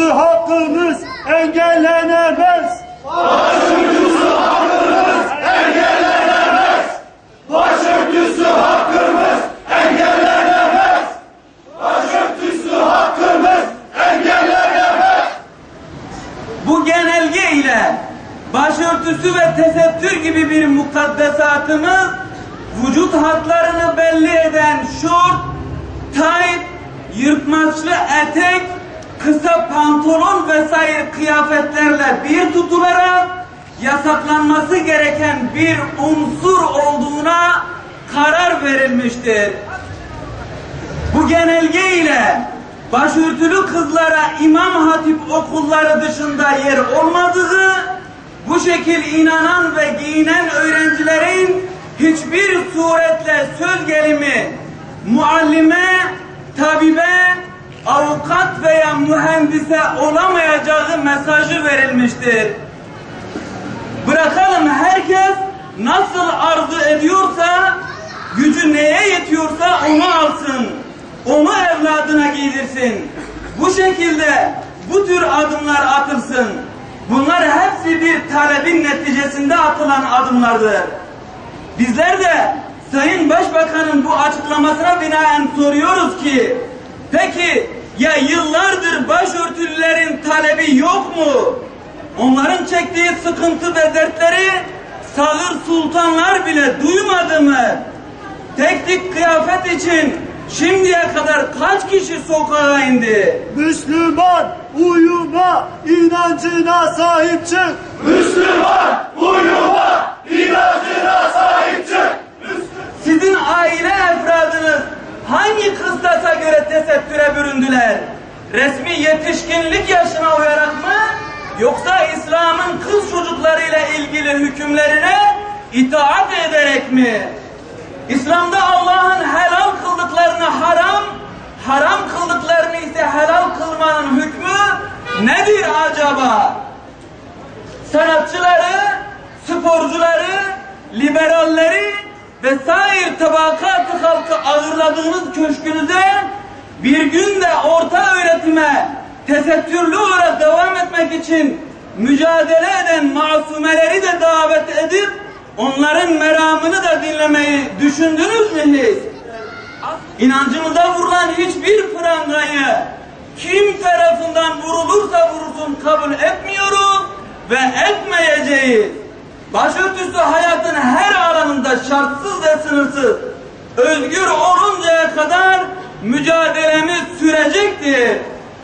Başörtüsü hakkımız engellenemez. Başörtüsü hakkımız engellenemez. Başörtüsü hakkımız engellenemez. Başörtüsü hakkımız engellenemez. Bu genelge ile başörtüsü ve tesettür gibi bir mukaddesatımız vücut hatlarını belli eden şort, tayt, yırtmaçlı etek, kısa pantolon vesaire kıyafetlerle bir tutularak yasaklanması gereken bir unsur olduğuna karar verilmiştir. Bu genelge ile başörtülü kızlara İmam Hatip okulları dışında yer olmadığı, bu şekil inanan ve giyinen öğrencilerin hiçbir suretle söz gelimi muallime, tabibe, avukat veya mühendise olamayacağı mesajı verilmiştir. Bırakalım herkes nasıl arzu ediyorsa, gücü neye yetiyorsa onu alsın, onu evladına giydirsin. Bu şekilde bu tür adımlar atılsın. Bunlar hepsi bir talebin neticesinde atılan adımlardır. Bizler de Sayın Başbakan'ın bu açıklamasına binaen soruyoruz ki, peki ya yıllardır başörtülülerin talebi yok mu? Onların çektiği sıkıntı ve dertleri sağır sultanlar bile duymadı mı? Tek tek kıyafet için şimdiye kadar kaç kişi sokağa indi? Müslüman uyuma, inancına sahip çık. Müslüman uyuma, inancına sahip çık. Sizin aile efradınız hangi kıstasa göre tesettüre büründüler? Resmi yetişkinlik yaşına uyarak mı? Yoksa İslam'ın kız çocuklarıyla ilgili hükümlerine itaat ederek mi? İslam'da Allah'ın helal kıldıklarını haram, haram kıldıklarını ise helal kılmanın hükmü nedir acaba? Sanatçıları, sporcuları, liberalleri vesaire tabakat-ı halkı ağırladığınız köşkünüze bir günde orta öğretime tesettürlü olarak devam etmek için mücadele eden masumeleri de davet edip onların meramını da dinlemeyi düşündünüz mü hiç? İnancımıza vurulan hiçbir prangayı kim tarafından vurulursa vurulsun kabul etmiyoruz ve etmeyeceğiz. Başörtüsü hayatın her alanında şartsız ve sınırsız, özgür oluncaya kadar mücadelemiz sürecektir.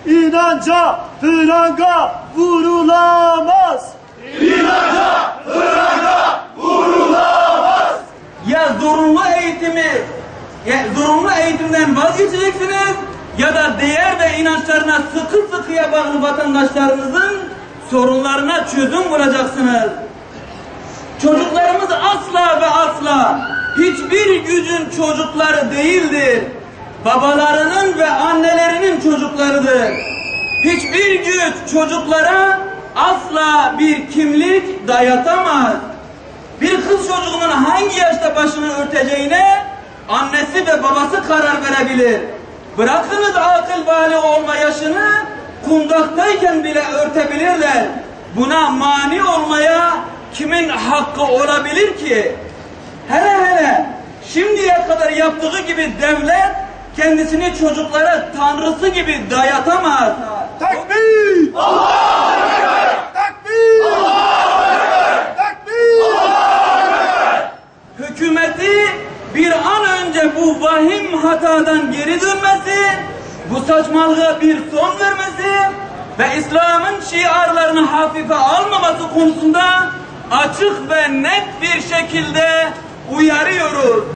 İnanca pranga vurulamaz. İnanca pranga vurulamaz. Ya zorunlu eğitimden vazgeçeceksiniz ya da değer ve inançlarına sıkı sıkıya bağlı vatandaşlarınızın sorunlarına çözüm bulacaksınız. Çocuklarımız asla ve asla hiçbir gücün çocukları değildir. Babalarının ve annelerinin çocuklarıdır. Hiçbir güç çocuklara asla bir kimlik dayatamaz. Bir kız çocuğunun hangi yaşta başını örteceğine annesi ve babası karar verebilir. Bırakınız akıl bali olma yaşını, kundaktayken bile örtebilirler. Buna mani olmaya kimin hakkı olabilir ki? Hele şimdiye kadar yaptığı gibi devlet kendisini çocuklara tanrısı gibi dayatamaz. Tekbir! Allahu Ekber! Tekbir! Allahu Ekber! Tekbir! Allahu Ekber! Hükümeti bir an önce bu vahim hatadan geri dönmesi, bu saçmalığa bir son vermesi ve İslam'ın şiarlarını hafife almaması konusunda açık ve net bir şekilde uyarıyoruz.